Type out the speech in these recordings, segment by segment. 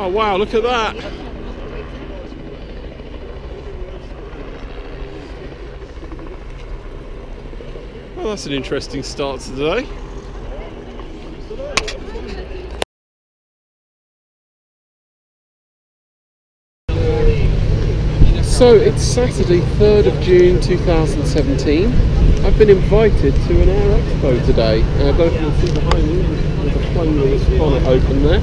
Oh wow, look at that! Well, that's an interesting start to the day. So it's Saturday, 3rd of June 2017. I've been invited to an Aero Expo today. I don't know if you can see behind me, there's a plane with its bonnet open there.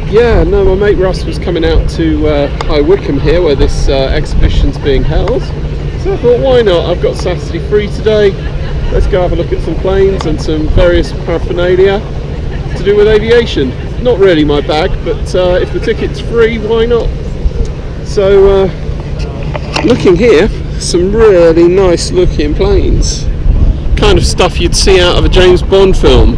Yeah, no, my mate Russ was coming out to High Wycombe here, where this exhibition's being held. So I thought, why not? I've got Saturday free today. Let's go have a look at some planes and some various paraphernalia to do with aviation. Not really my bag, but if the ticket's free, why not? So, looking here, some really nice looking planes. Kind of stuff you'd see out of a James Bond film.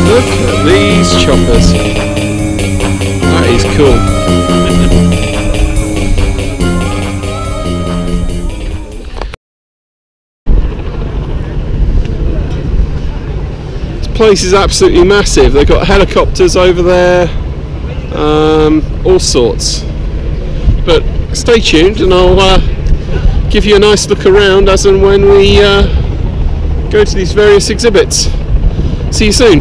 Look at these choppers. That is cool. This place is absolutely massive. They've got helicopters over there, all sorts. But stay tuned and I'll give you a nice look around as and when we go to these various exhibits. See you soon.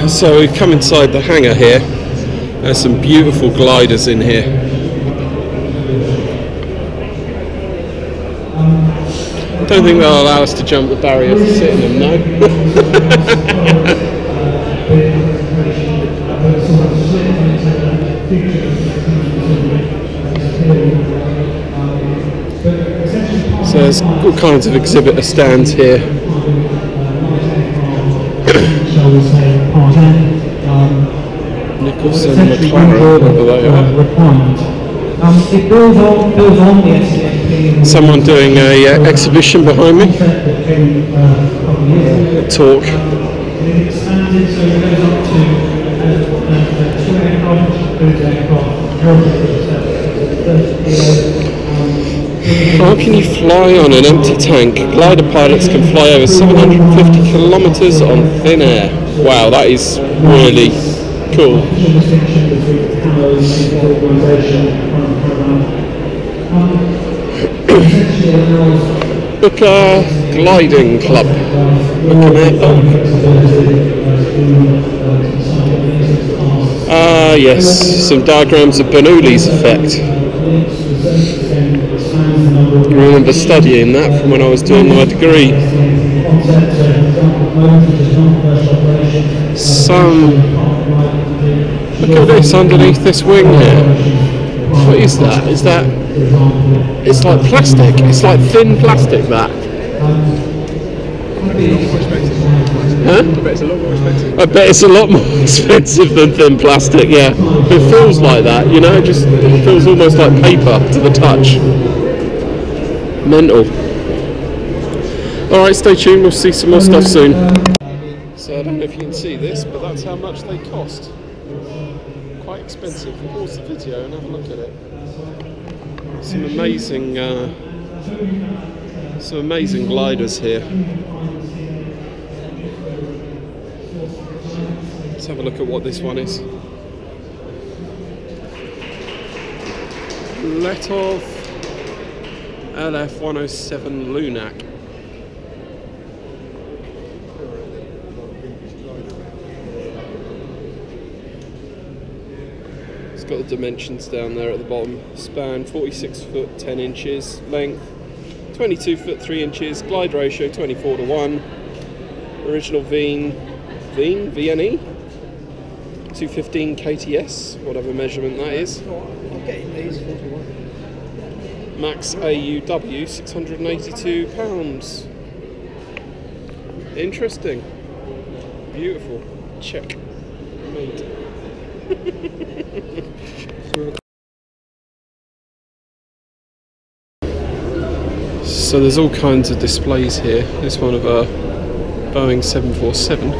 So we've come inside the hangar here. There's some beautiful gliders in here. I don't think they'll allow us to jump the barriers to sit in them, no. So there's all kinds of exhibitor stands here. Nicholson, McLaren, whatever they are. Someone doing a exhibition behind me. A talk. How can you fly on an empty tank? Glider pilots can fly over 750 kilometers on thin air. Wow, that is really cool. Booker Gliding Club. Ah, yes, some diagrams of Bernoulli's effect. I remember studying that from when I was doing my degree. Look at this underneath this wing here. What is that? Is that? It's like plastic. It's like thin plastic, that. Huh? I bet it's a lot more expensive. I bet it's a lot more expensive than thin plastic, yeah. It feels like that, you know, it feels almost like paper to the touch. Mental. Alright, stay tuned, we'll see some more stuff soon. So I don't know if you can see this, but that's how much they cost. Quite expensive. Pause the video and have a look at it. Some amazing gliders here. Let's have a look at what this one is. Letov LF-107 Lunac. It's got the dimensions down there at the bottom. Span 46 foot 10 inches, length 22 foot 3 inches, glide ratio 24:1. Original VNE 215 KTS, whatever measurement that is. Max AUW, £682. Interesting. Beautiful. Check. Mate. So there's all kinds of displays here. This one of a Boeing 747,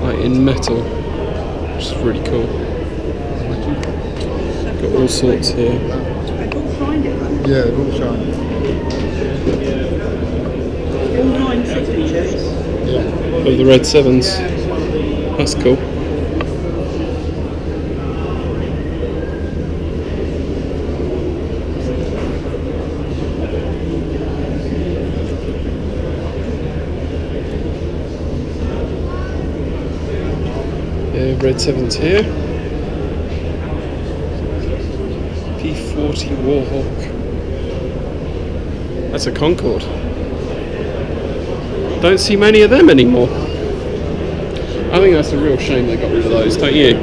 like in metal. which is really cool. Got all sorts here. Yeah, they're all shiny. All 9 signatures. Yeah. Of the red 7s. That's cool. Yeah, red 7s here. P40 Warhawk. That's a Concorde. Don't see many of them anymore. I think that's a real shame they got rid of those, don't you?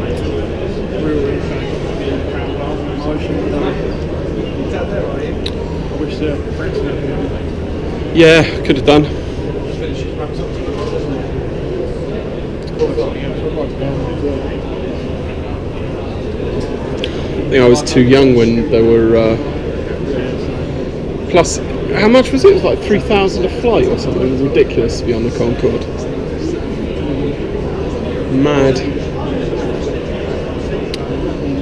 Yeah, could have done. I think I was too young when they were. Plus, how much was it? It was like 3,000 a flight or something ridiculous to be on the Concorde. Mad.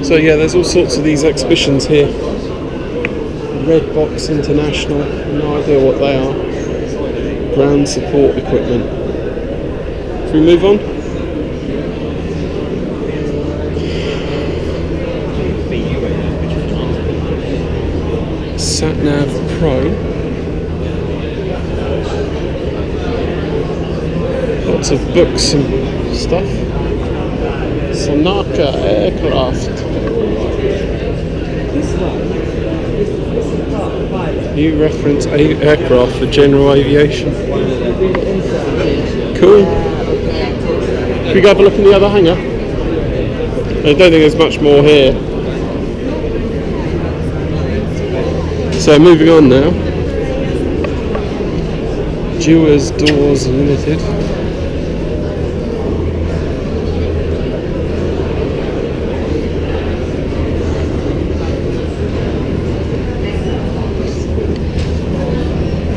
So yeah, there's all sorts of these exhibitions here. Red Box International, no idea what they are. Ground support equipment. Should we move on? SatNav Pro. Lots of books and stuff. Sonaka aircraft. New reference aircraft for general aviation. Cool. Should we go have a look in the other hangar? I don't think there's much more here. So moving on now. Jewers Doors Limited.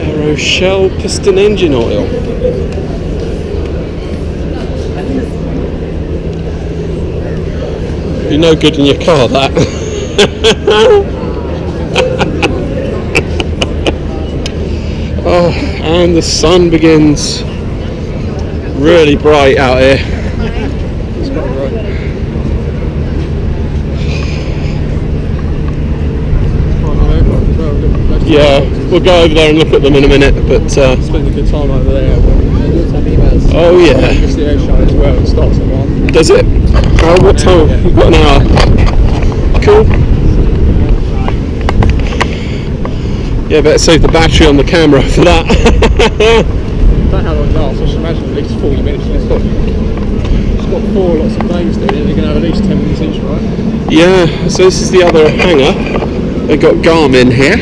Aero shell piston engine oil. You're no good in your car, that. Oh, and the sun begins. Really bright out here. It's quite bright. Yeah, we'll go over there and look at them in a minute, but Spend a good time over there. oh yeah. Just the air show as well. It starts at 1. Does it? Oh, what time? Yeah. You've got an hour. Cool. Yeah, better save the battery on the camera for that. I don't know how long it lasts. I should imagine at least 40 minutes. It's got 4 lots of planes doing it. They're going to have at least 10 minutes each, right? Yeah, so this is the other hangar. They've got Garmin here.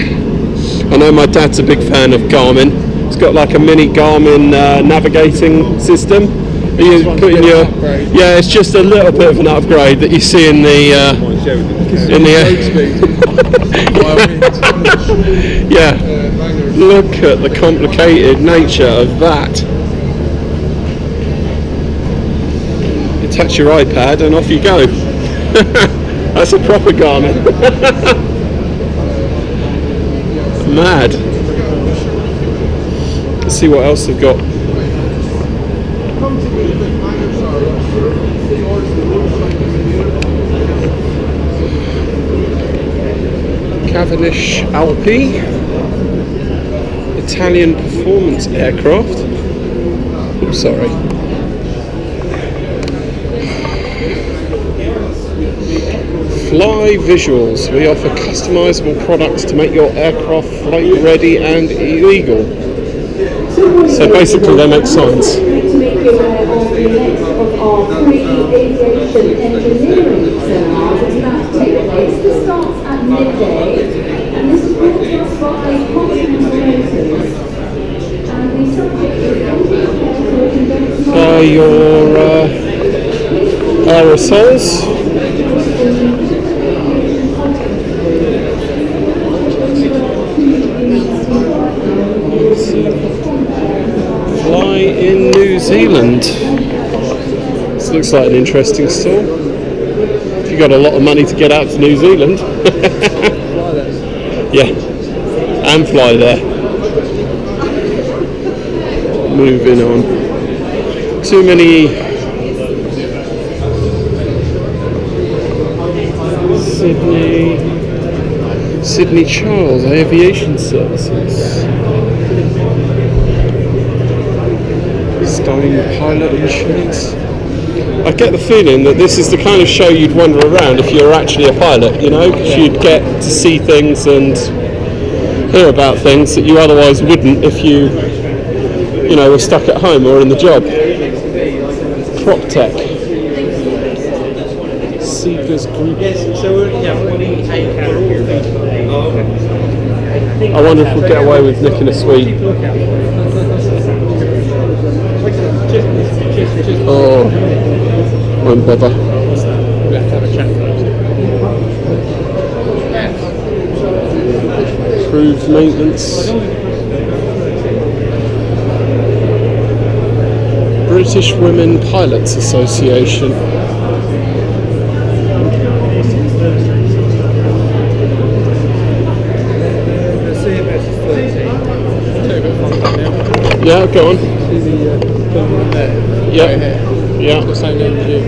I know my dad's a big fan of Garmin. It's got like a mini Garmin navigating system. You put in your, yeah, it's just a little bit of an upgrade that you see in the yeah. Look at the complicated nature of that. You touch your iPad and off you go. That's a proper Garmin. Mad. Let's see what else they've got. Cavendish Alpi, Italian performance aircraft. Oops, sorry. Fly Visuals. We offer customizable products to make your aircraft flight ready and illegal. So basically they make signs. To make you aware of the next of our free aviation engineering seminars that's about to take place. This starts at midday, and this is brought to us by Continental Motors. And the subject is By your aerosols. Fly in New Zealand. This looks like an interesting store. You got a lot of money to get out to New Zealand. Fly there. Yeah, and fly there. Moving on. Too many Sydney Charles Aviation Services. Stein Pilot Insurance. I get the feeling that this is the kind of show you'd wander around if you're actually a pilot, you know, because you'd get to see things and hear about things that you otherwise wouldn't if you know, were stuck at home or in the job. Prop Tech. Seekers Group. I wonder if we'll get away with nicking a sweet. Oh, won't bother. We have to have a chat first. Approved maintenance. British Women Pilots Association. Yeah, go on. Yeah, yeah. The same name as you.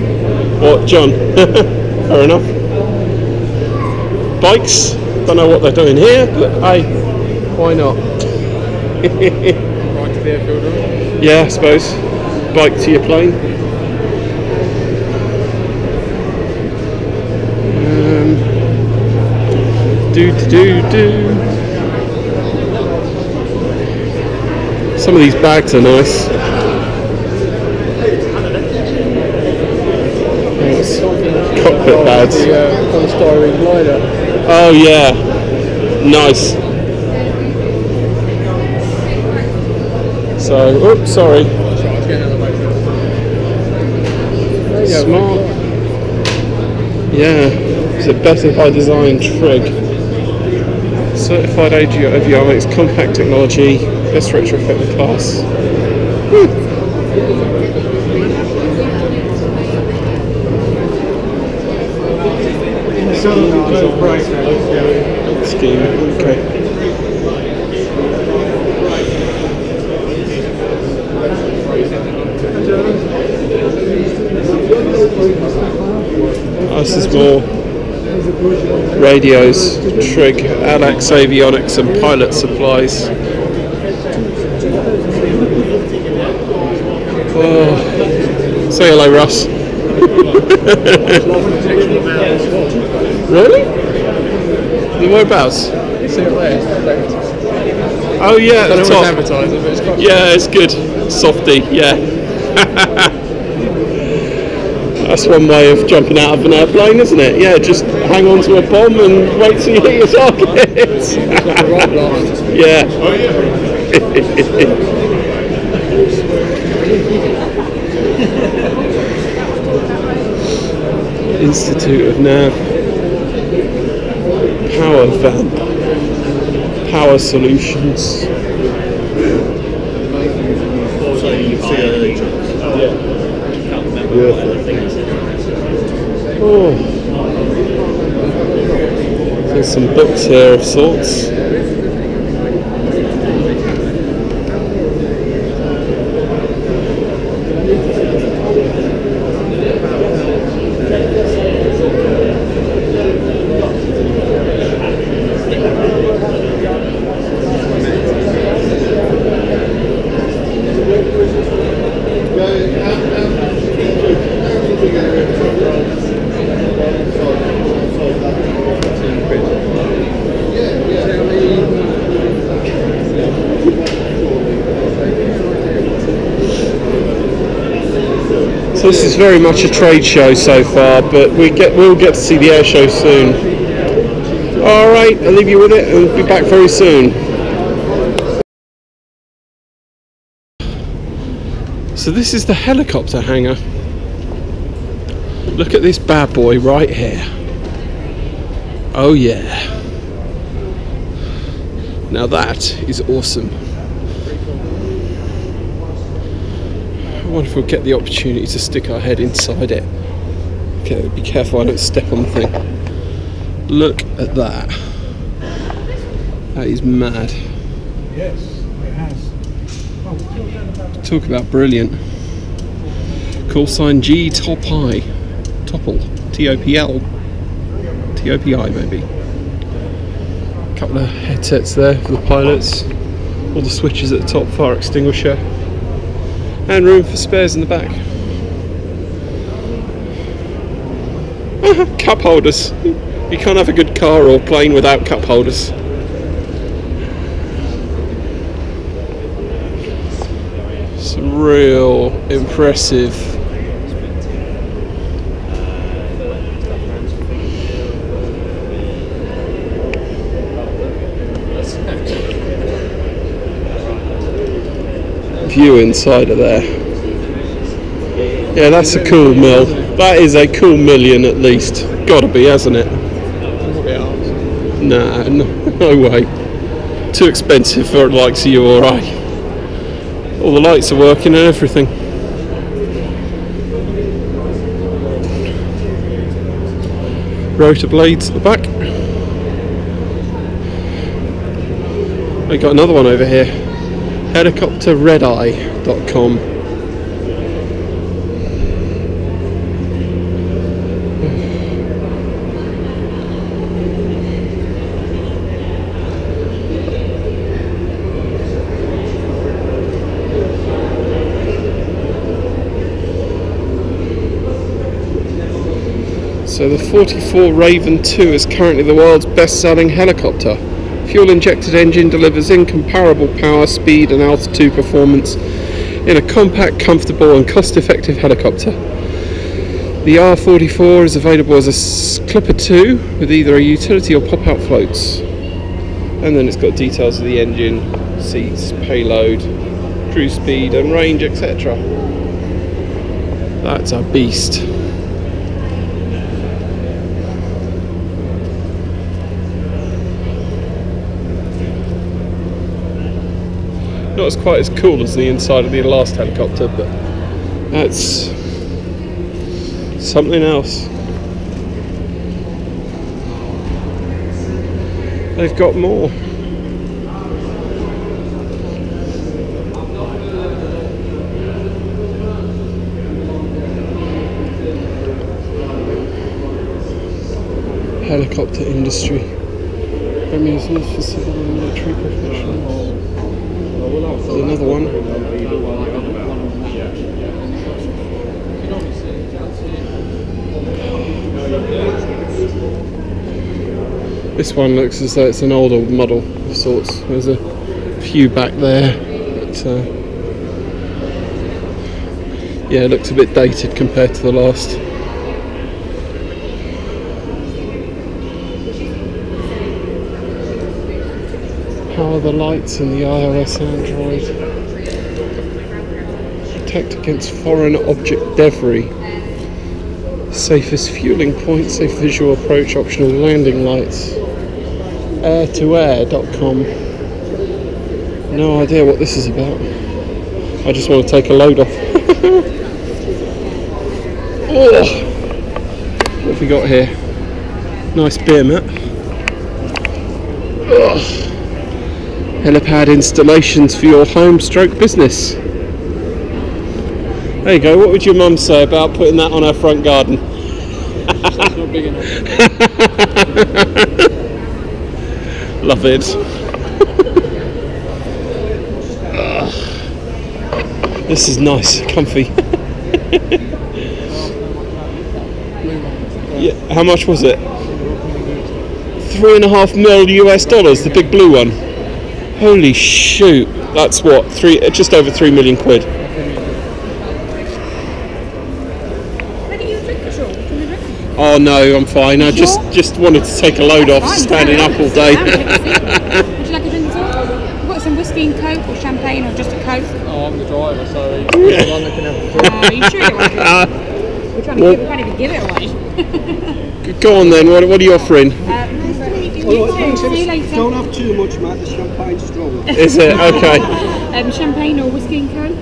What, John? Fair enough. Bikes. Don't know what they're doing here, but hey, why not? Right to the airfield, right? Yeah, I suppose. Bike to your plane. Do. Some of these bags are nice. Cockpit bags. The polystyrene glider. Oh yeah, nice. So, oops, sorry. Smart. Yeah, it's a better by design trig. Certified avionics, compact technology, best retrofit in class. Scheme, okay. This is more radios, trig, Alex avionics and pilot supplies. Oh, say hello, Russ. Really? Whereabouts? See it there, left. Oh yeah, I the don't top. know advertising, but it's quite Yeah, it's good. Softy, yeah. That's one way of jumping out of an airplane, isn't it? Yeah, just hang on to a bomb and wait till you hit your target. Yeah. Oh yeah. Institute of Nav. Power Vamp. Power Solutions. Oh, there's some books here of sorts. So this is very much a trade show so far, but we'll get to see the air show soon. Alright, I'll leave you with it and be back very soon. So this is the helicopter hangar. Look at this bad boy right here. Oh yeah. Now that is awesome. I wonder if we'll get the opportunity to stick our head inside it. Okay, be careful I don't step on the thing. Look at that. That is mad. Yes, it has. Talk about brilliant. Call sign G Top I. Topple. T-O-P-L. T-O-P-I maybe. Couple of headsets there for the pilots. All the switches at the top, fire extinguisher. And room for spares in the back. Cup holders. You can't have a good car or plane without cup holders. Some real impressive view inside of there. Yeah, that's a cool mill. That is a cool million at least. Gotta be, hasn't it? Nah, no way. Too expensive for the likes of you or I. All the lights are working and everything. Rotor blades at the back. We got another one over here. Helicopterredeye.com. So the 44 Raven 2 is currently the world's best-selling helicopter. Fuel-injected engine delivers incomparable power, speed and altitude performance in a compact, comfortable and cost-effective helicopter. The R44 is available as a Clipper 2 with either a utility or pop-out floats. And then it's got details of the engine, seats, payload, cruise speed and range, etc. That's a beast. Not as quite as cool as the inside of the last helicopter, but that's something else. They've got more. Helicopter industry. Amusements for civil and military professionals. There's another one. This one looks as though it's an older model of sorts. There's a few back there, but yeah, it looks a bit dated compared to the last. How are the lights in the iOS Android? Protect against foreign object debris. Safest fueling point, safe visual approach, optional landing lights. Air2air.com. No idea what this is about. I just want to take a load off. Oh, what have we got here? Nice beer mat. Oh. Helipad installations for your home stroke business. There you go. What would your mum say about putting that on her front garden? That's not big enough. Love it. This is nice, comfy. Yeah, how much was it? $3.5 million US, the big blue one. Holy shoot! That's what, just over 3 million quid. Oh no, I'm fine. I just wanted to take a load off standing up all day. Would you like a drink at all? We've got some whiskey and coke or champagne or just a coke. Oh, I'm the driver, so he's the one that can have the drink. Are you sure you want it? We can't even give it away. Go on then, what are you offering? See you later. Don't have too much, Matt. The champagne's strong. Is it? Okay. Champagne or whiskey and coke?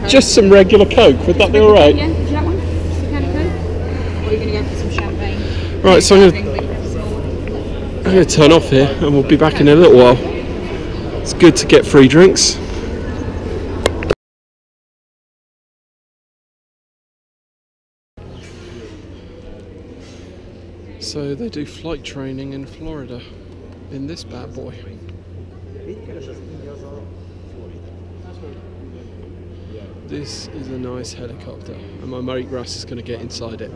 Just some regular Coke, would that be alright? Yeah, would you like one? Just a can of coke? Right, so I'm going to turn off here and we'll be back in a little while. It's good to get free drinks. So they do flight training in Florida in this bad boy. This is a nice helicopter and my mate Russ is going to get inside it.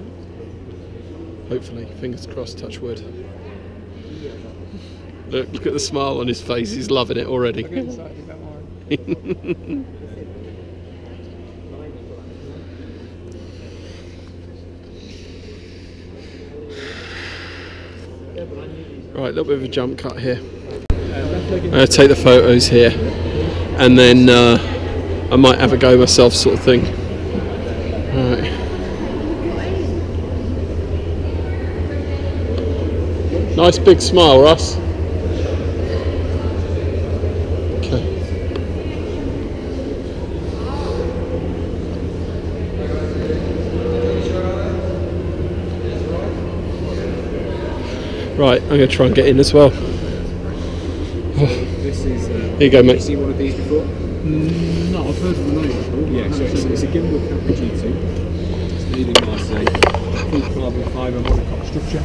Hopefully, fingers crossed, touch wood. Look at the smile on his face, he's loving it already. Right, a little bit of a jump cut here. I'm going to take the photos here and then I might have a go myself, sort of thing. Right. Nice big smile, Russ. Okay. Right, I'm going to try and get in as well. This is. Here you go, mate. Have you seen one of these before? No, I've heard of the name before. Yeah, so it's a gimbal camera G2. It's made in Marseille. Full carbon fibre monocoque structure.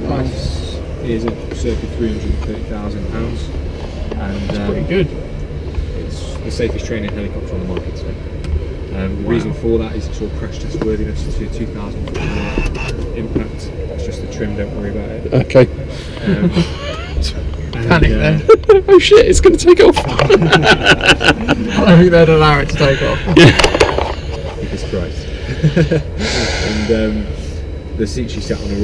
Price is a circa £330,000, and That's pretty good. it's the safest training helicopter on the market. So, the reason for that is it's all crash test worthiness to 2,000 impact. That's just the trim. Don't worry about it. Okay. Panic there. Oh shit, it's going to take off. I don't think they'd allow it to take off. Jesus Christ. And the seats you sat on are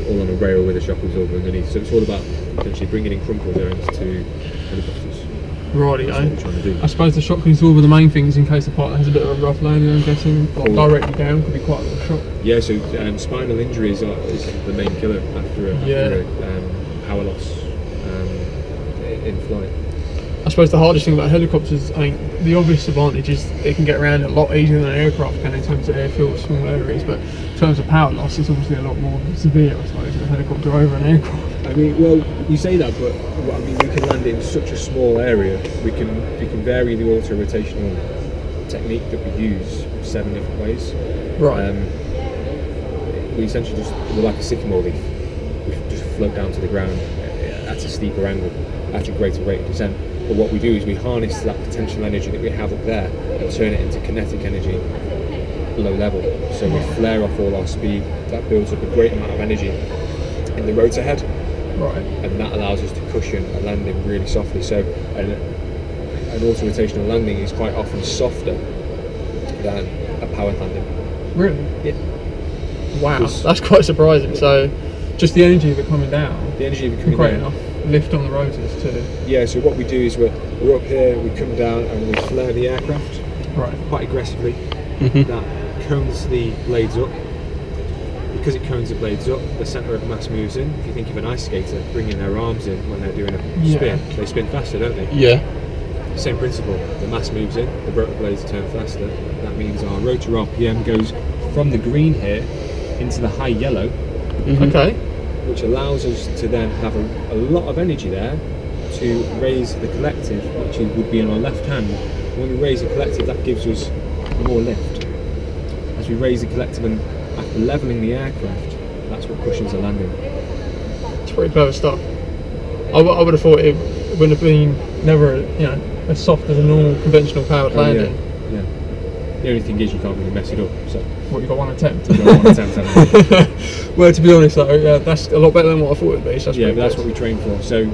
all on a rail with a shock absorber underneath. So it's all about potentially bringing in crumple zones to helicopters. Rightio. That's what we're trying to do. I suppose the shock absorber, the main thing is in case the pilot has a bit of a rough landing, I'm guessing, like directly down could be quite a lot of shock. Yeah, so spinal injuries is the main killer after a power loss in flight. I suppose the hardest thing about helicopters, I mean, the obvious advantage is it can get around a lot easier than an aircraft can in terms of airfield, small areas, but in terms of power loss, it's obviously a lot more severe, I suppose, with a helicopter over an aircraft. I mean, well, you say that, but I mean, we can land in such a small area. We can vary the auto-rotational technique that we use 7 different ways. Right. We essentially we're like a sycamore leaf. We just float down to the ground at a steeper angle, at a greater rate of descent. But what we do is we harness that potential energy that we have up there and turn it into kinetic energy low level. So we flare off all our speed. That builds up a great amount of energy in the rotor head. Right. And that allows us to cushion a landing really softly. So an auto-rotational landing is quite often softer than a powered landing. Really? Yeah. Wow, that's quite surprising. So just the energy of it coming down, The energy of it can coming create down. enough lift on the rotors to... Yeah, so what we do is we're up here, we come down and we flare the aircraft Right. quite aggressively. That cones the blades up. Because it cones the blades up, the centre of mass moves in. If you think of an ice skater bringing their arms in when they're doing a spin, they spin faster, don't they? Yeah. Same principle. The mass moves in, the rotor blades turn faster. That means our rotor RPM goes from the green here into the high yellow, Okay. which allows us to then have a lot of energy there to raise the collective, which would be in our left hand. When we raise the collective, that gives us more lift. As we raise the collective and after levelling the aircraft, that's what cushions the landing. It's pretty clever stuff. I would have thought it would have been never, as soft as a normal conventional powered landing. Yeah. The only thing is you can't really mess it up. So What, you got one attempt? you got one attempt, haven't you? Well, to be honest though, that's a lot better than what I thought it would be. So Yeah, but that's what we train for. So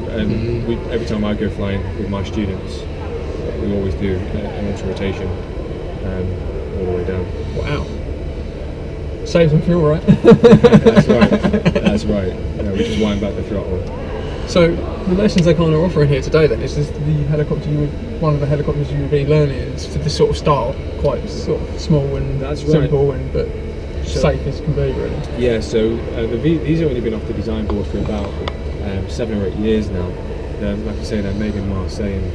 every time I go flying with my students, we always do an auto rotation all the way down. Wow. Saves some fuel, right? That's right. That's right. We just wind back the throttle. So the lessons they kind of offer in here today then is this one of the helicopters you would be learning is for this sort of style, quite sort of small and simple but safe as can be really. Yeah, so these have only been off the design board for about 7 or 8 years now. Like I say, they're made in Marseille, and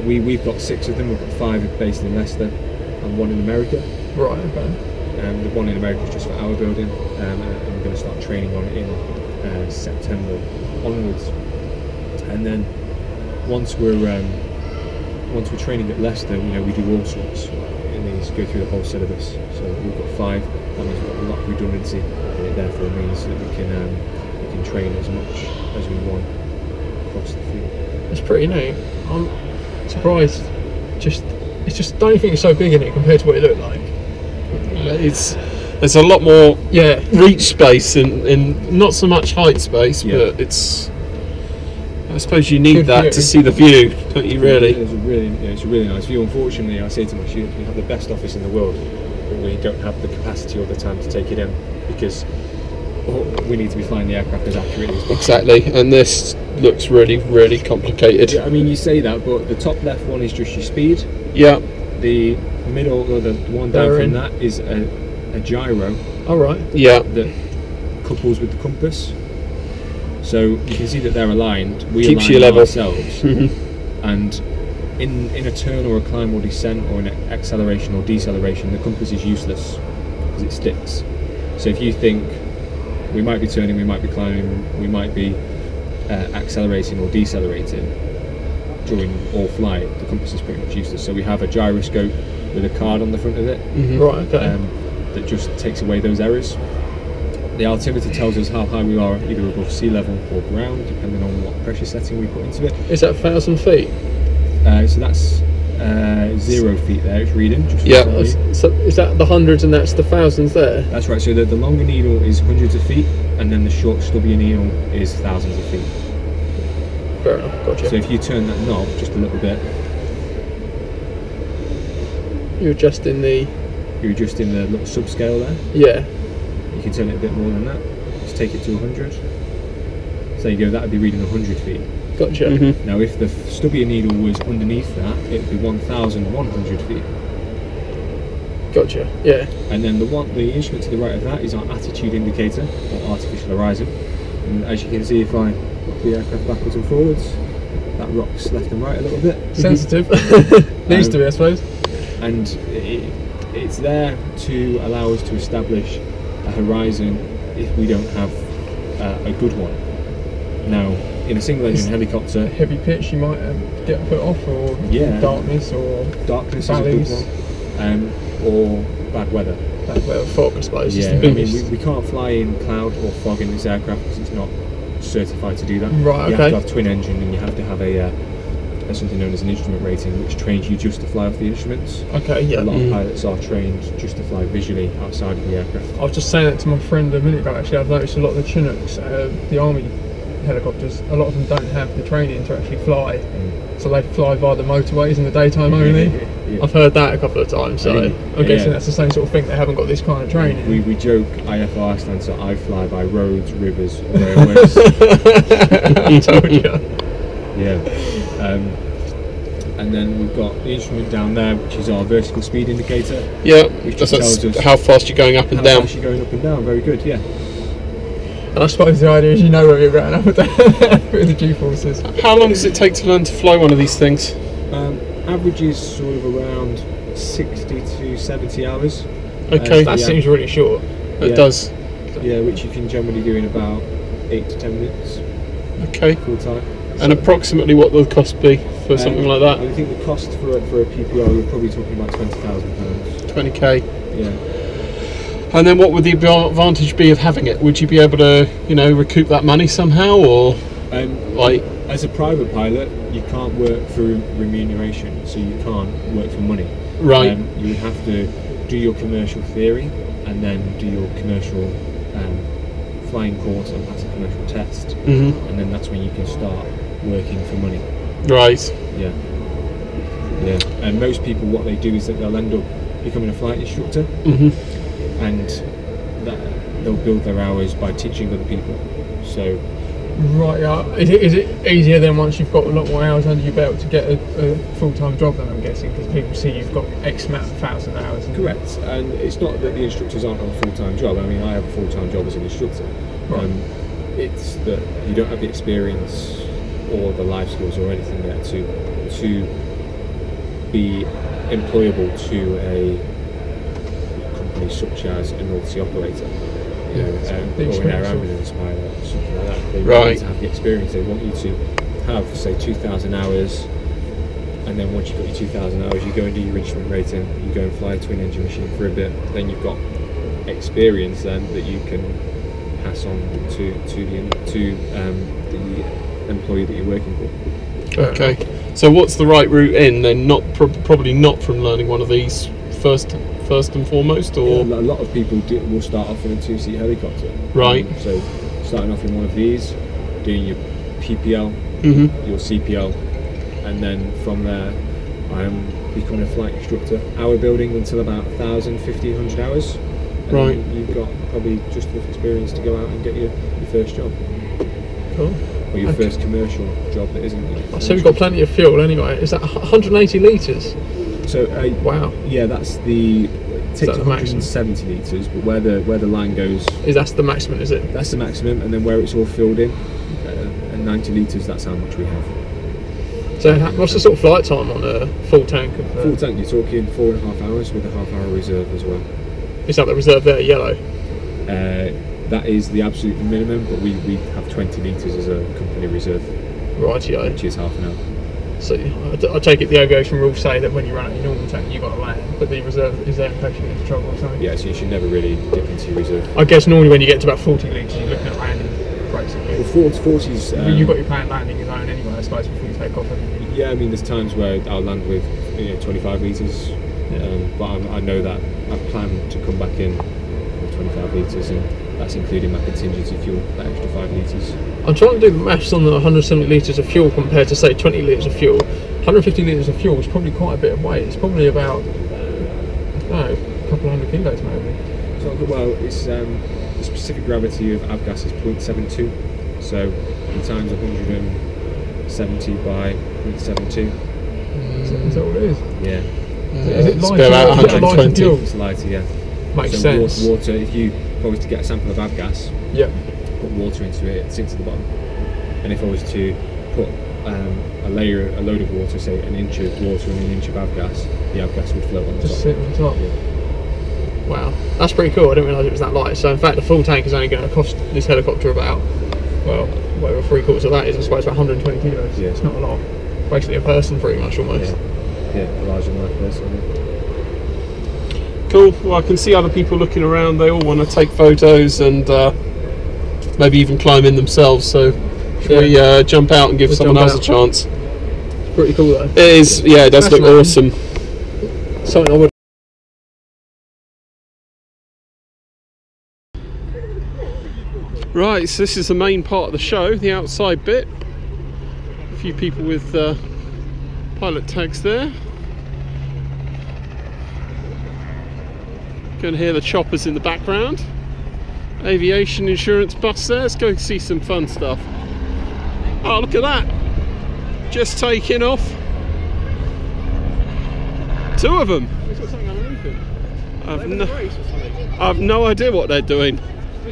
we've got 6 of them. We've got 5 based in Leicester and 1 in America. Right, okay. The one in America is just for our building, and we're going to start training on it in September onwards. And then once we're training at Leicester, you know, we do all sorts. It means go through the whole syllabus. So we've got 5. That means we've got a lot of redundancy, and it therefore means that we can train as much as we want across the field. It's pretty neat. I'm surprised. It's just don't you think it's so big in it compared to what it looked like? There's a lot more Yeah. reach space in not so much height space, Yeah. but it's. I suppose you need Good that view. to see the view, don't you? Really. It's a really nice view. Unfortunately, I say to my students, we have the best office in the world, but we don't have the capacity or the time to take it in because we need to be flying the aircraft as accurately as possible. Exactly, and this looks really, really complicated. Yeah, I mean, you say that, but the top left one is just your speed. Yeah. The middle, or the one down from that, is a gyro All right. Yeah. that couples with the compass. So you can see that they're aligned. We Keeps align you level. ourselves, and in a turn or a climb or descent or an acceleration or deceleration, the compass is useless because it sticks. So if you think we might be turning, we might be climbing, we might be accelerating or decelerating during all flight, the compass is pretty much useless. So we have a gyroscope with a card on the front of it Right. Okay. that just takes away those errors. The altimeter tells us how high we are, either above sea level or ground, depending on what pressure setting we put into it. Is that 1,000 feet? So that's 0 feet there, it's reading. Just for Yeah. summary. So is that the hundreds and that's the thousands there? That's right, so the longer needle is hundreds of feet, and then the short stubbier needle is thousands of feet. Fair enough. Gotcha. So if you turn that knob just a little bit, You're adjusting the. you're adjusting the little subscale there. Yeah. You can turn it a bit more than that. Just take it to 100. So you go, that would be reading 100 feet. Gotcha. Now if the stubbier needle was underneath that, it would be 1,100 feet. Gotcha. Yeah. And then the instrument to the right of that is our attitude indicator, or artificial horizon. And as you can see, if I rock the aircraft backwards and forwards, that rocks left and right a little bit. Sensitive. Needs to be, I suppose. And it's there to allow us to establish a horizon if we don't have a good one. Now, in a single engine helicopter, Heavy pitch, you might get put off, or Yeah. darkness, or darkness valleys. is a good one, or bad weather. that well, fog, I suppose. Is Yeah, the I mean, biggest. we can't fly in cloud or fog in this aircraft because it's not certified to do that. Right, You okay. have to have twin engine, and you have to have a something known as an instrument rating, which trains you just to fly off the instruments. Okay, yeah. A lot of pilots are trained just to fly visually outside of the aircraft. I was just saying that to my friend a minute ago. Actually, I've noticed a lot of the Chinooks, the army helicopters, a lot of them don't have the training to actually fly, so they fly via the motorways in the daytime only. Yeah. I've heard that a couple of times, so Really? I'm guessing Yeah. that's the same sort of thing. They haven't got this kind of training. We joke IFR stands for I fly by roads, rivers, railways. I told you. Yeah. And then we've got the instrument down there, which is our vertical speed indicator. Yeah, Which that's just tells us how fast you're going up and how down. fast you're going up and down. Very good, yeah. And I suppose the idea is you know where you're going up and down with the G-forces. How long does it take to learn to fly one of these things? Average is sort of around 60 to 70 hours. Okay. That Yeah. seems really short. It Yeah. does. Yeah, which you can generally do in about 8 to 10 minutes, Okay. full time. And approximately what will the cost be for something like that? I think the cost for a PPO, you're probably talking about £20,000. 20k. Yeah. And then what would the advantage be of having it? Would you be able to, recoup that money somehow, or like? As a private pilot, you can't work for remuneration, so you can't work for money. Right. You would have to do your commercial theory and then do your commercial flying course and pass a commercial test, Mhm. and then that's when you can start working for money. Right. Yeah. Yeah. And most people, what they do is that they'll end up becoming a flight instructor, Mhm. and that they'll build their hours by teaching other people. So Right, yeah. Is it easier then once you've got a lot more hours under your belt to get a full-time job then, I'm guessing, because people see you've got X amount of thousand hours? correct, and it's not that the instructors aren't on a full-time job. I mean, I have a full-time job as an instructor. Right. It's that you don't have the experience or the life skills or anything there to be employable to a company. companies such as a North Sea operator, Yeah, or an air ambulance pilot, or something like that. They want Right. you to have the experience. They want you to have, say, 2,000 hours, and then once you've got your 2,000 hours, you go and do your instrument rating, you go and fly a twin engine machine for a bit, then you've got experience then that you can pass on to the employee that you're working for. Okay. So what's the right route in then? Not probably not from learning one of these first and foremost, or A lot of people will start off in a 2-seat helicopter. Right. So starting off in one of these, doing your PPL, your CPL, and then from there I'm becoming a flight instructor. Hour building until about 1,000, 1,500 hours. And Right. then you've got probably just enough experience to go out and get your first job. Cool. Or your first commercial job that isn't. So we've got plenty of fuel anyway. Is that 180 litres? So Wow. yeah, that's the takes that the maximum? 170 litres, but where the line goes, That's the maximum, is it? that's the maximum, and then where it's all filled in, and 90 litres, that's how much we have. So what's the sort of flight time on a full tank? Full tank, you're talking 4.5 hours with a half-hour reserve as well. Is that the reserve there, yellow? That is the absolute minimum, but we have 20 litres as a company reserve, Rightio. which is half an hour. So I take it the aviation rules say that when you run out your normal tank, you've got to land, but the reserve is there in case you get into trouble or something. Yeah, so you should never really dip into your reserve. I guess normally when you get to about 40 litres, you're looking at landing basically. Well, 40's... You've got your planned landing zone anyway, I suppose, before you take off. Yeah, I mean, there's times where I'll land with 25 litres, but I know that I've planned to come back in with 25 litres, and that's including my contingency fuel, that extra 5 litres. I'm trying to do the maths on the 170 litres of fuel compared to, say, 20 litres of fuel. 150 litres of fuel is probably quite a bit of weight. It's probably about, I don't know, a couple hundred kilos maybe. So, well, it's the specific gravity of avgas is 0.72, so you times 170 by 0.72. Is that what it is? Yeah. Is it it's lighter? about Is it a lighter 120. fuel? It's lighter, yeah. Makes So sense. water, if I was to get a sample of avgas, Yeah. put water into it, it sinks to the bottom. And if I was to put a load of water, say an inch of water and an inch of avgas, the avgas would float on the Just top. sit on top. Yeah. Wow, that's pretty cool. I didn't realise it was that light. So in fact, the full tank is only going to cost this helicopter about, well, whatever 3/4 of that is. I suppose about 120 kilos. Yeah. It's not a lot. Basically a person, pretty much almost. Yeah, larger than life person. Cool. Well, I can see other people looking around. They all want to take photos and maybe even climb in themselves. So should we jump out and give We'll someone jump else out. a chance? It's pretty cool though. It is. Yeah, it does look Fascinating. awesome. Something I would. Right. So this is the main part of the show, the outside bit. A few people with pilot tags there. Going to hear the choppers in the background. Aviation insurance bus there. Let's go see some fun stuff. Oh, look at that. Just taking off. 2 of them. I've no idea what they're doing.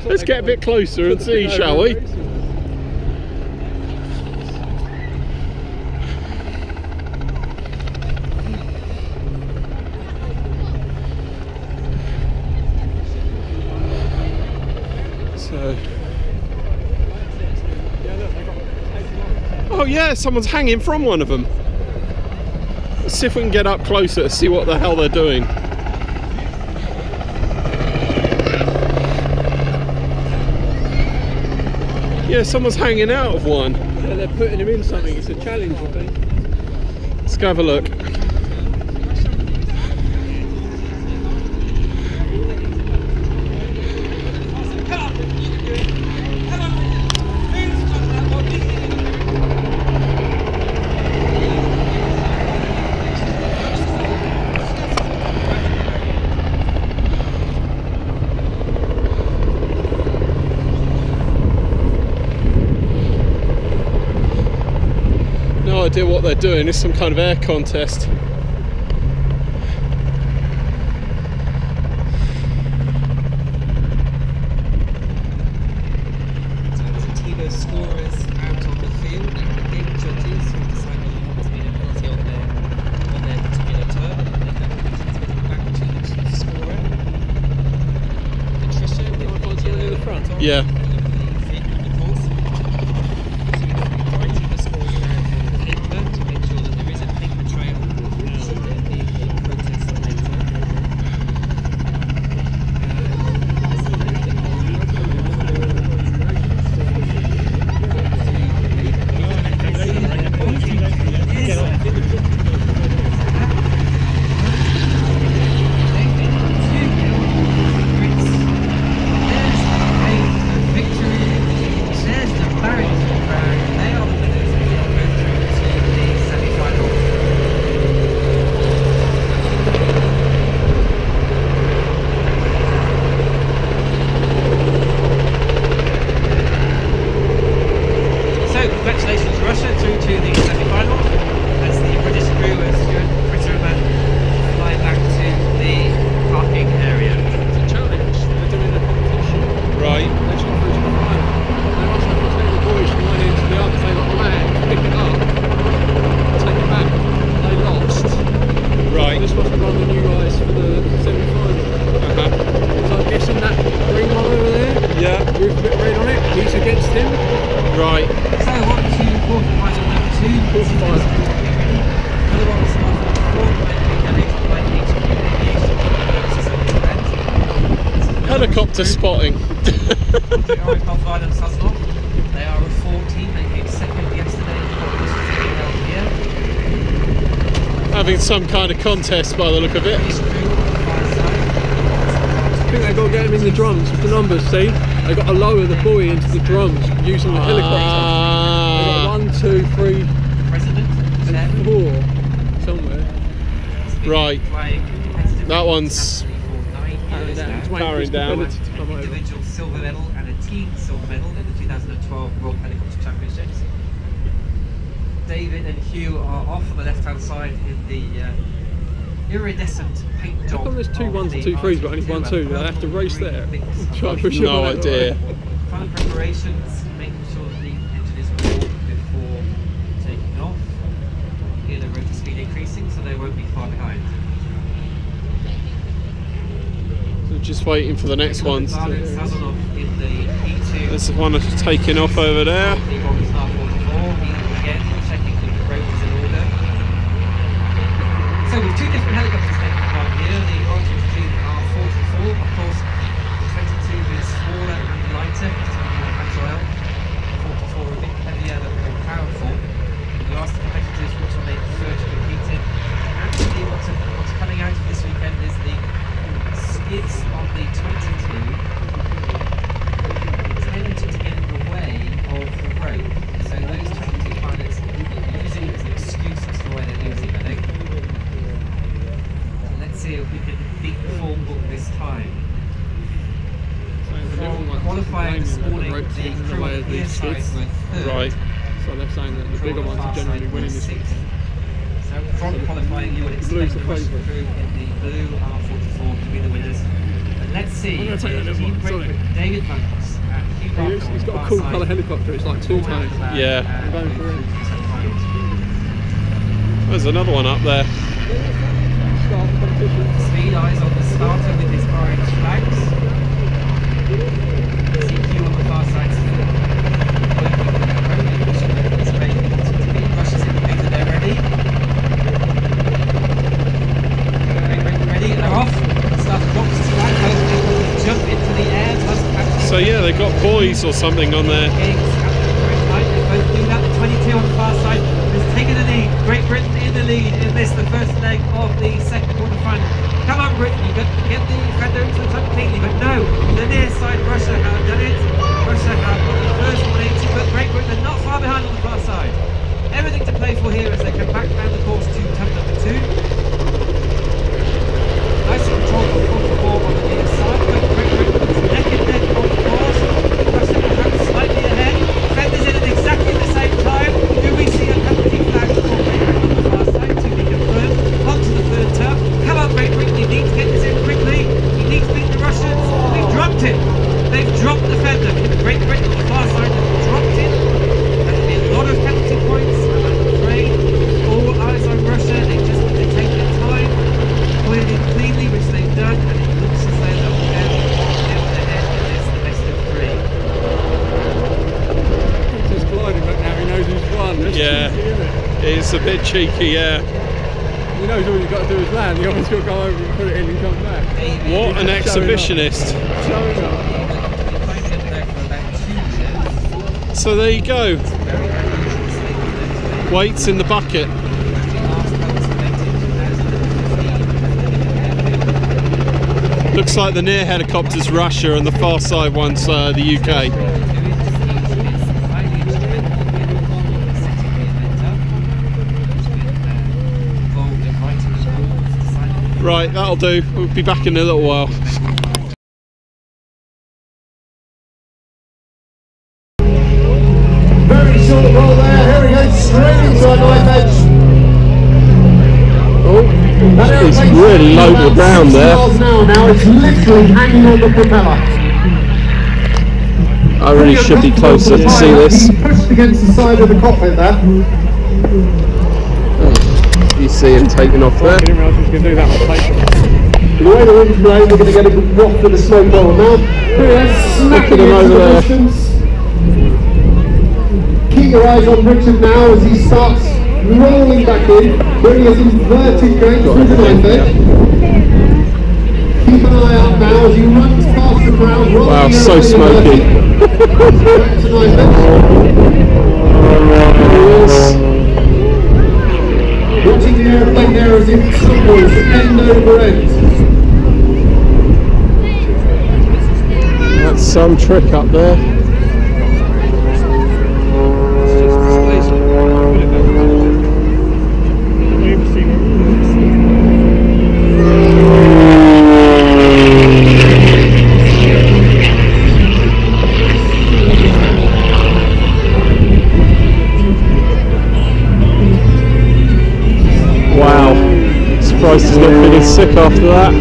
Let's get a bit closer and see, shall we? Oh yeah, someone's hanging from one of them. Let's see if we can get up closer to see what the hell they're doing. Yeah, someone's hanging out of one. Yeah, they're putting him in something. It's a challenge, I think. Let's go have a look. No idea what they're doing. It's some kind of air contest. Those scorers out on the field and the game judges who decide whether there's been a penalty on their particular turn, and then that decision is given back to the chief scorer. Yeah. of the course. So we've got the majority of the scores around the paper to make sure that there is a paper trail should there be a protest later. Congratulations Russia through to the semi-final as the British crew and Stuart Fritterman fly back to the parking area. It's a challenge. They're doing a competition. Right. They just got through to the final. They must have to take the boys from one end to the other. They got land, pick it up, take it back. They lost. Right. This must be one of the new guys for the semi-final. So I'm guessing that green one over there, Yeah. with a bit of red on it, he's against him. Right. So on to quarter-final number 2. Quarter-final. Another one was started at 4, donated by HQ Aviation for the purposes of the event. Helicopter spotting. The Aero Ireland Suzlon. They are a 4 team. They came second yesterday. Here. Having some kind of contest by the look of it. British crew on the far side. I think they've got to get him in the drums with the numbers, see? They've got to lower the buoy into the drums using the helicopter. They've got 1, 2, 3, President, and chairman. 4 somewhere. Right. Flying competitively That one's for 9 years now. It's waiting for powering his down. competitor to come over. Individual silver medal and a team silver medal in the 2012 World Helicopter Championships. David and Hugh are off on the left-hand side in the iridescent paint job. How come there's 2 1s and 2 3s but only 1 2? They have to race there. Try and push No it idea. Final preparations, making sure that the engine is warm before taking off. Here the rotor speed increasing, so they won't be far behind. So just waiting for the next ones. Sazonov in the E2. There's one that's taking off over there. The Robin Star 44, he again checking that the rope is in order. So with 2 different helicopters taking part here, the R22 and the R44, of course, the 22 is smaller and lighter, it's a bit more agile. The 44 a bit heavier but more powerful. The last competitors which will make prefer to compete in. Actually, what's coming out of this weekend is the skids on the 22 tend to get in the way of the rope. So those 22 pilots using it as an excuse as to why they're losing, I think. Let's see if we can beat the form book this time. From qualifying this morning, the crew on the near side were third. Right. So they're saying that the Crew bigger on the ones far are generally side were winning this sixth. So from qualifying, you would Blue's expect the the Russian favourite. crew in the blue R44 to be the winners. And let's see, I'm gonna take that the little team one, break sorry. with David Bunks and Hugh Barker on He's the got a far cool side. colour helicopter, it's like 2 tones. Yeah. I'm going for it. There's another one up there. Start the competition. Speed eyes on the starter with his orange flags. CQ on the far side still working with Aero, making sure that he's ready to be. Russia's indicated they're ready. Ready, they're off. Starter drops his flag, hopefully jump into the air. So yeah, they've got buoys or something on there. They both do that. The 22 on the far side has taken the lead. Great Britain in the lead in this, the first leg of the second quarter final. Come on, Britain, you got to get the defender into the top cleanly, but no, the near side Russia have done it. Russia have got the first 180, but Great Britain are not far behind on the far side. Everything to play for here as they come back down the course to turn number 2. Nice control of 44 on the near side, but Great Britain is neck and neck on the course. Russia perhaps slightly ahead. Defenders in at exactly the same time. Do we see a company flag for Great Britain on the far side to be confirmed? Onto the third It's a bit cheeky, yeah. He knows all you've got to do is land. You always got to go over and put it in and come back. What an exhibitionist. Showing up. So there you go. Weights in the bucket. Looks like the near helicopter's Russia and the far side one's the UK. Right, that'll do. We'll be back in a little while. Very short roll there. Here we go, straight into a knife edge. It's really low to the ground there. Now it's literally hanging on the propeller. I really should be closer to see this. Pushed against the side of the cockpit there. You see him taking off there. I didn't realise he was going to do that on paper. The way the wind's blowing, we're going to get a good waft of the smoke roll now. Look at him over there. Keep your eyes on Richard now as he starts rolling back in, doing his inverted going through the knife edge. Keep an eye out now as he runs past the crowd. Wow, so smoky. Watching the airplane there as it tumbles end over end. That's some trick up there. Surprised he's not feeling sick after that.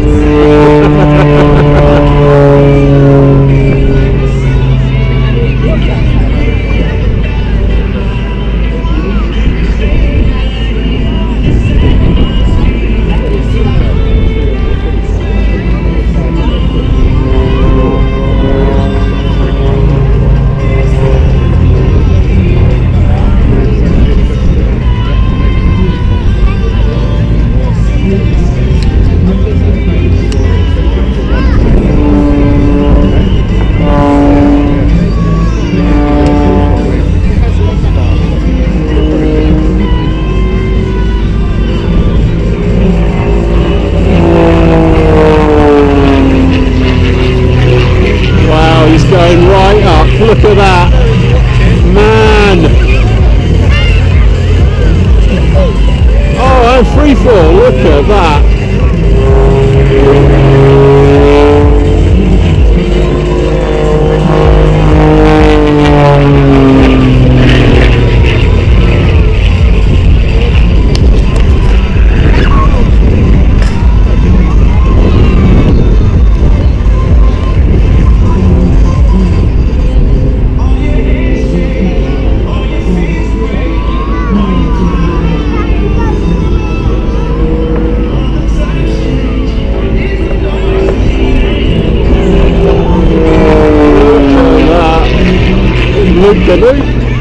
Going right up, look at that, man. Oh, and free fall, look at that.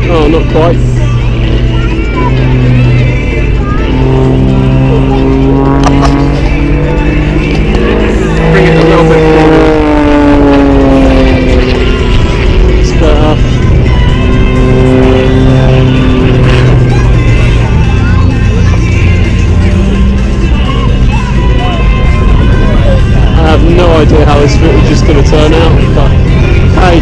Oh, not quite. Bring it a little bit forward. It's better. I have no idea how this footage is going to turn out, but hey.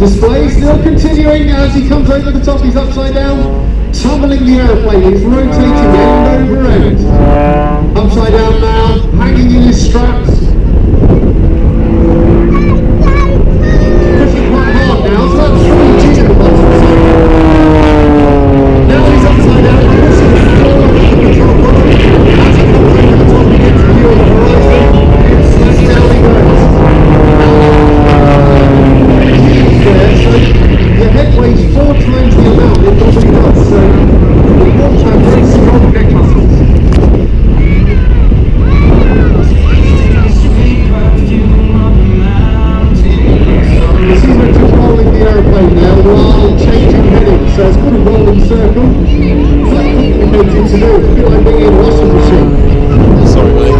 Display still continuing as he comes over the top. He's upside down, tumbling the aeroplane. He's rotating end over end. Upside down now, hanging in his straps. Pushing quite hard now. It's about 3 G at the bottom. Now he's upside down, pushing forward to the top right. As he comes over the top, he gets a view of the horizon. Slash down he goes. So the head weighs 4 times the amount it normally does, so it wants to have very strong neck muscles. You see we're just rolling the aeroplane now while changing heading, so it's called a rolling circle. It's quite complicated to do, it's a bit like being in a washing machine. Sorry, mate.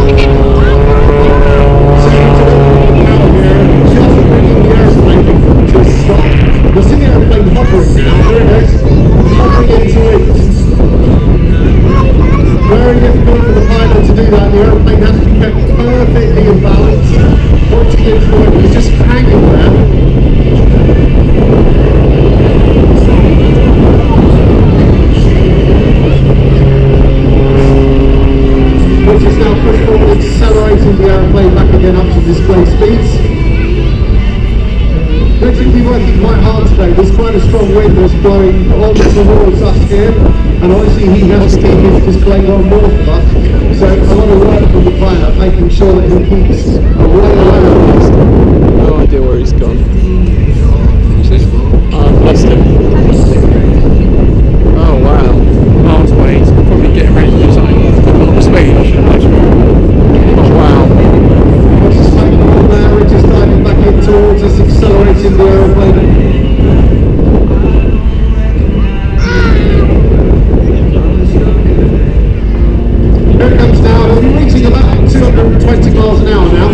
Just bringing the aeroplane to a stop. You'll see the aeroplane hovering now, there it is, hovering into it. Very difficult for the pilot to do that, the aeroplane has to be kept perfectly in balance, pointing into it, he's just hanging there. Which is now pushed forward, accelerating the aeroplane back again up to display speeds. Richard, we're working quite hard today. There's quite a strong wind that's blowing almost towards us here, and obviously he has to keep his display on more for us. So a lot of work from the pilot, making sure that he keeps away around. No idea where he's gone. Oh, I've lost him. Oh wow. Miles away, he's probably getting ready to do something at a lot of speed, I should imagine. Oh wow. What's his phone on there? Richard's diving back in towards us, accelerating the aeroplane. Here it comes now, it'll be reaching about 220 miles an hour now.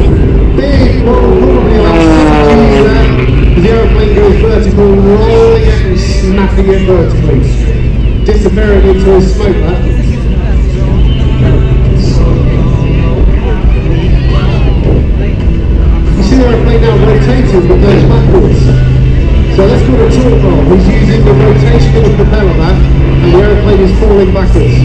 Big roll, probably like 6 Gs there. As the aeroplane goes vertical, rolling it and snapping it vertically. Disappearing into his smoke there. You see the aeroplane now rotating but goes backwards. So let's call it a torque roll. He's using the rotation of the propeller there, and the aeroplane is falling backwards.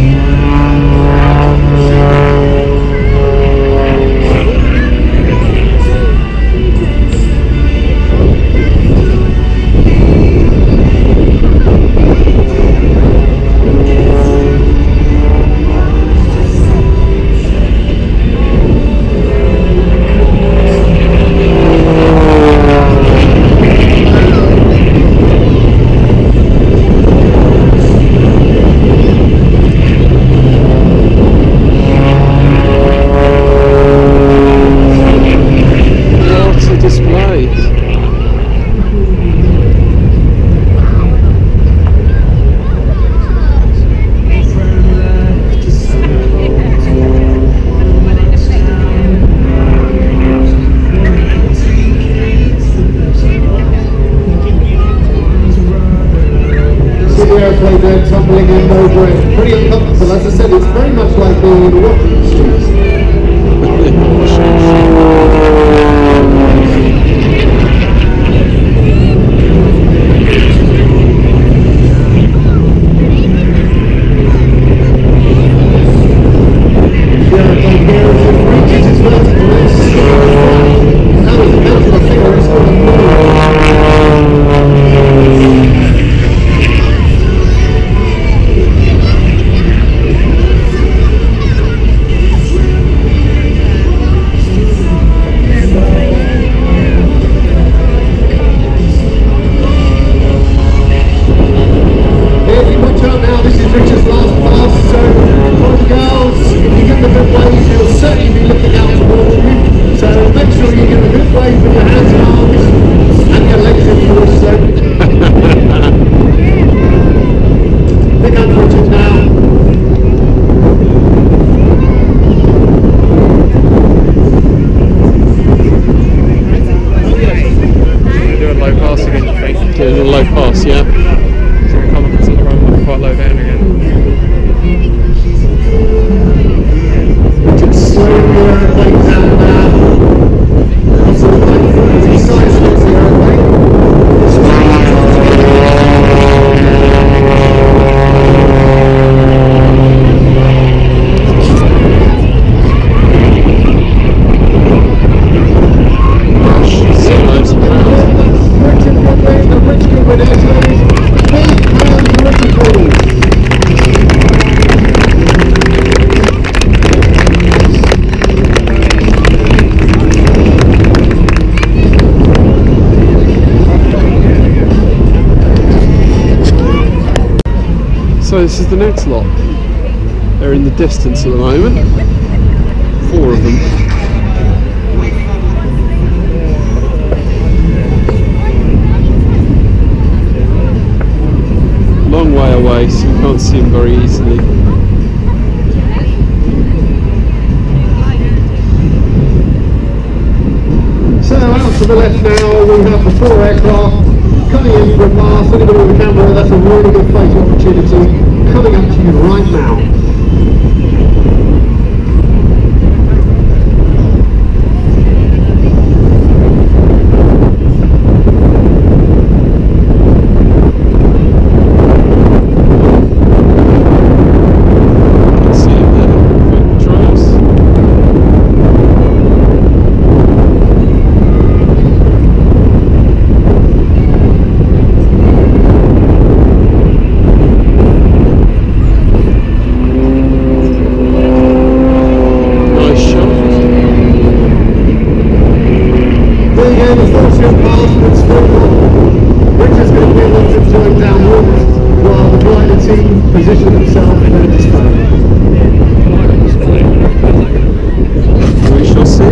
Airplane there tumbling in over it. Pretty uncomfortable, as I said, it's very much like being in a walking street. The airplane here as it reaches its vertical and now as it comes to the figure, it's going to move. So this is the next lot. They're in the distance at the moment. 4 of them. Long way away, so you can't see them very easily. So out to the left now, we have the 4 aircraft coming in for a pass. Look at the with the camera, that's a really good photo opportunity coming up to you right now. Position himself in the display. We shall see.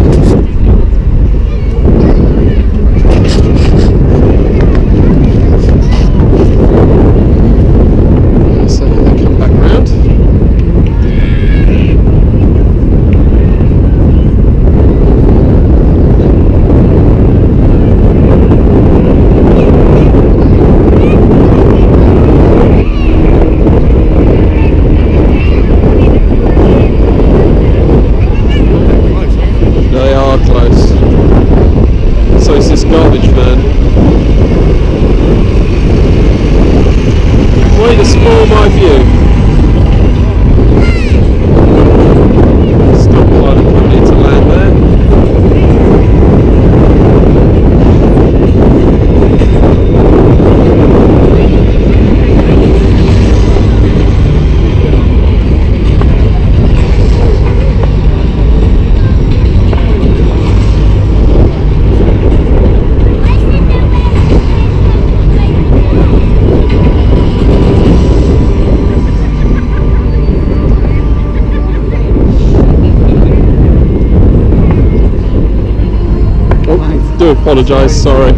So they come back round. Way to spoil my view. Stop pilot coming in to land there. Do apologise, sorry.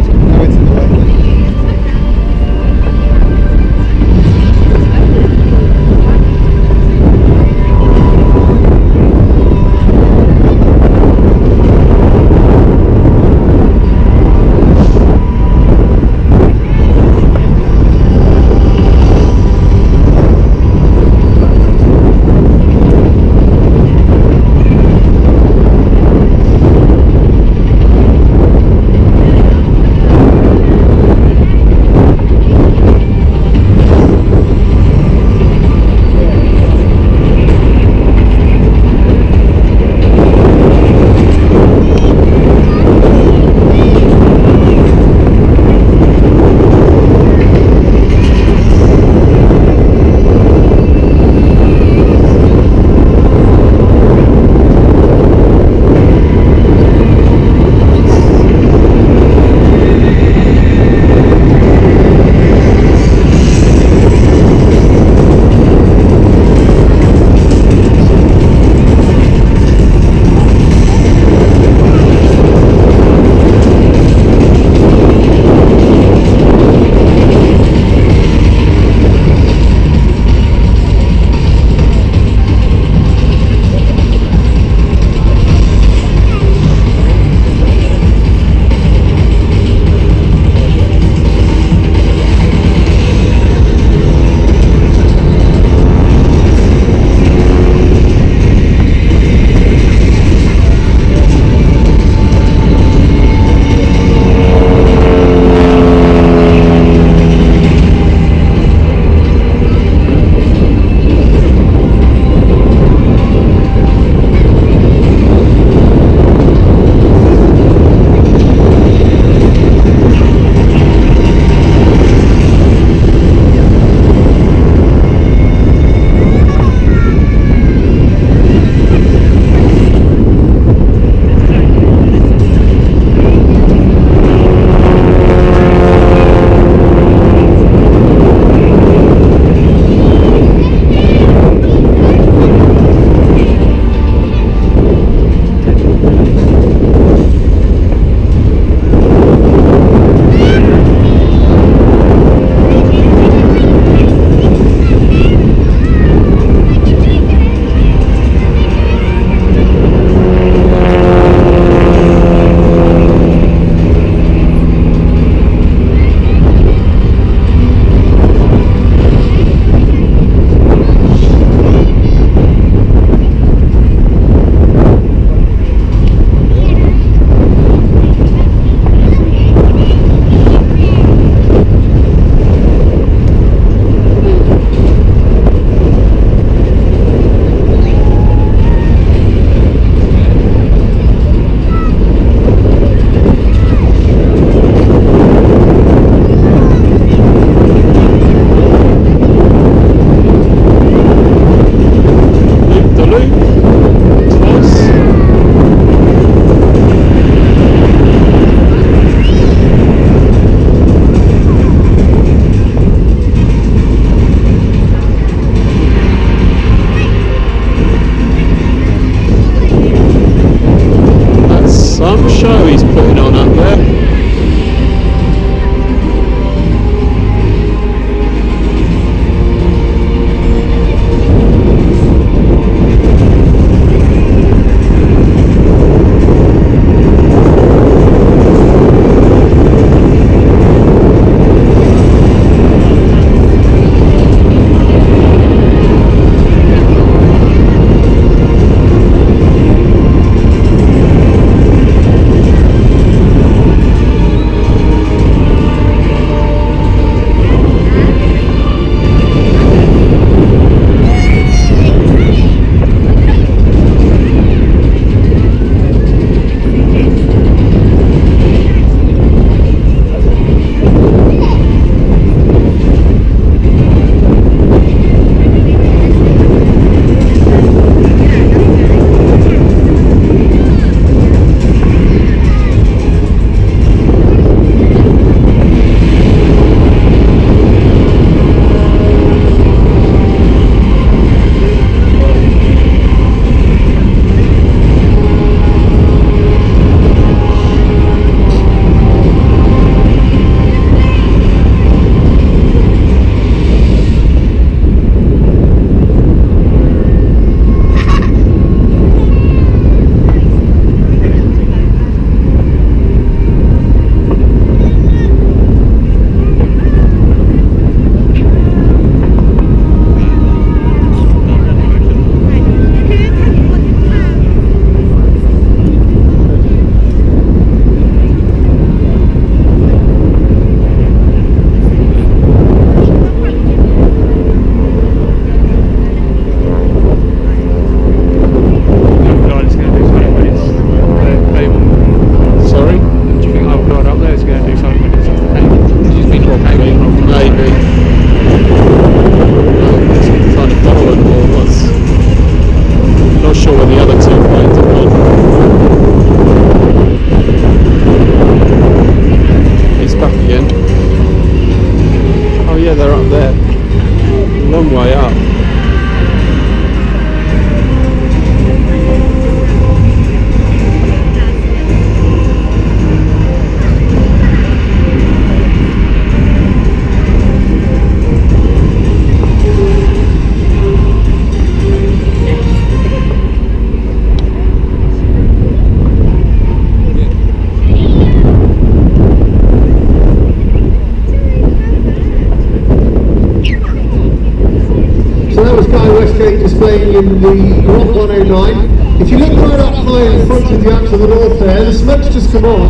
So that was Guy Westgate displaying in the Grot 109. If you look right up high in front of you up to the north there, the smoke's just come on,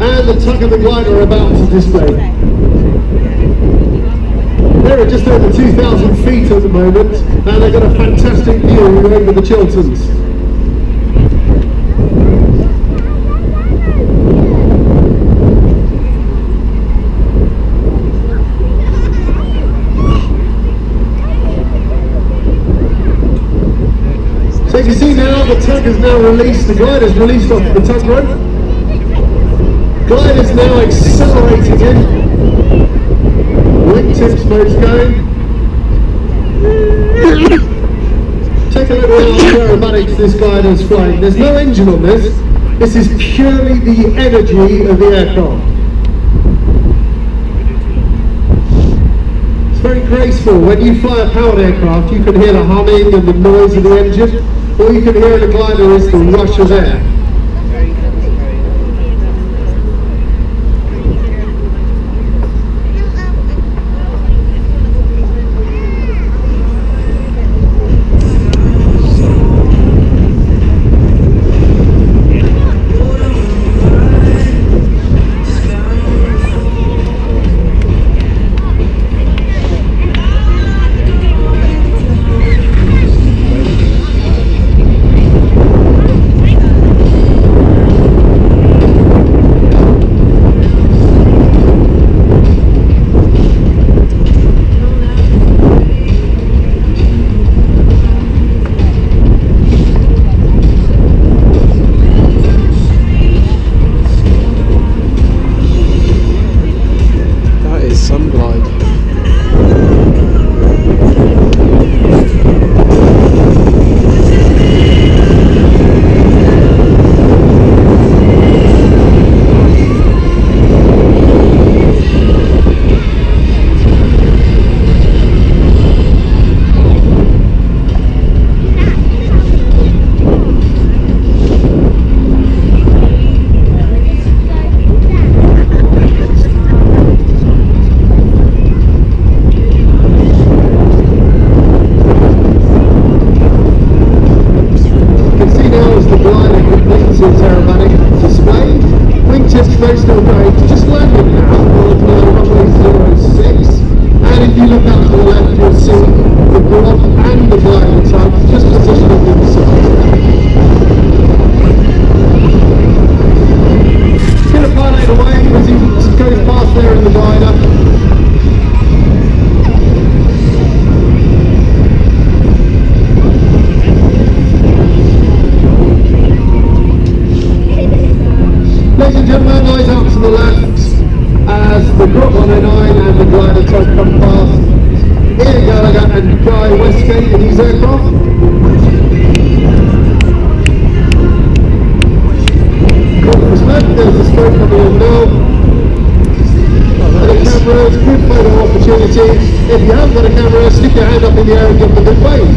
and the tug and the glider are about to display. They're at just over 2,000 feet at the moment, and they've got a fantastic view over the Chilterns. So you can see now the tug is now released, the glider's released off the tug rope. Glider's now accelerating in. Wingtips mode's going. Take a look at how aerobatics this glider's flying. There's no engine on this. This is purely the energy of the aircraft. It's very graceful. When you fly a powered aircraft, you can hear the humming and the noise of the engine. All you can hear in the glider is the rush of air. Still going, just landing now on runway 06, and if you look out to the left you'll see the Grot and the glider tug just positioned on the side. Get a pilot away as he goes past there in the glider. Ladies and gentlemen, eyes out to the left as the Grot 109 and the glider tug come past Ian Gallagher and Guy Westgate in his aircraft. Good respect, there's a smoke coming in now. And the cameras, good photo opportunity. If you haven't got a camera, stick your hand up in the air and give them a good wave.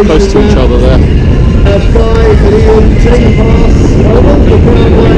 Close to each other there. As Guy and Ian take pass over the ground